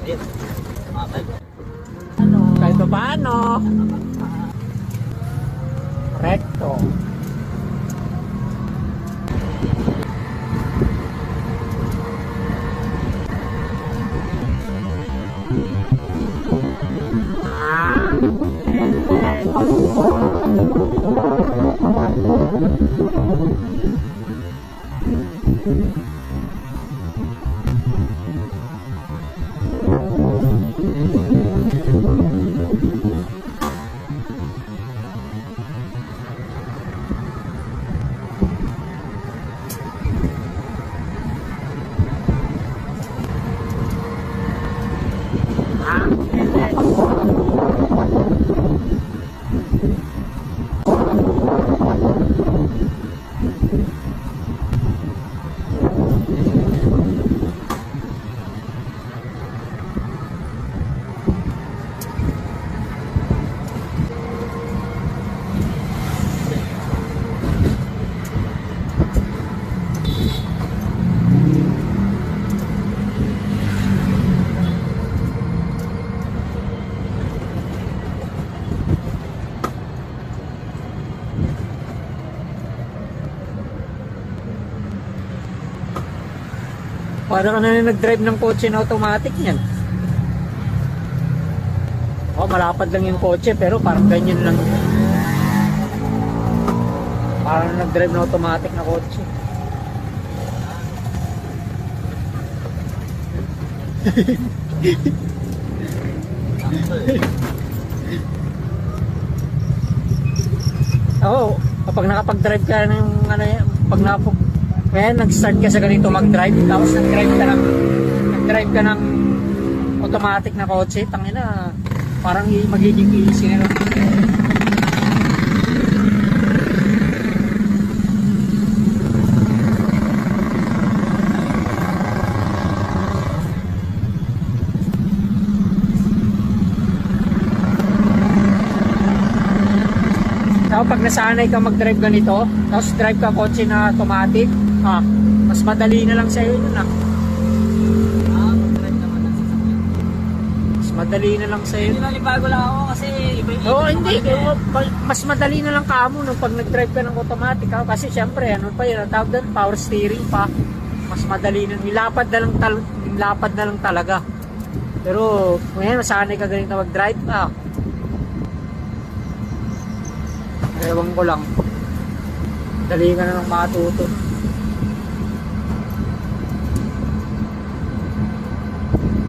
Kahit pa paano. Recto. Paano ka na nag-drive ng kotse na automatic niyan? Oh, malapad lang yung kotse pero parang ganyan lang. Parang nag-drive na automatic na kotse. Oo, kapag nakapag-drive ka ng ano yan, pag kaya nag-start ka sa ganito mag-drive, tapos nag-drive ka ng automatic na kotse, tangina, parang magiging easy na lang. Tapos pag nasanay ka mag-drive ganito, tapos drive ka kotse na automatic, mas madali na lang sa'yo yun Mag-drive naman ng sasakyan. Mas madali na lang sa'yo. Hindi nalibago lang ako kasi iba-iba. Oo, hindi. Mas madali na lang kamo nung pag nag-drive ka ng automatic. Kasi syempre, ano pa yun, tawag doon, power steering pa. Mas madali na. Nilapad na lang talaga. Pero, ngayon, masanay ka ganito mag-drive. Ewan ko lang. Dali ka na lang matuto.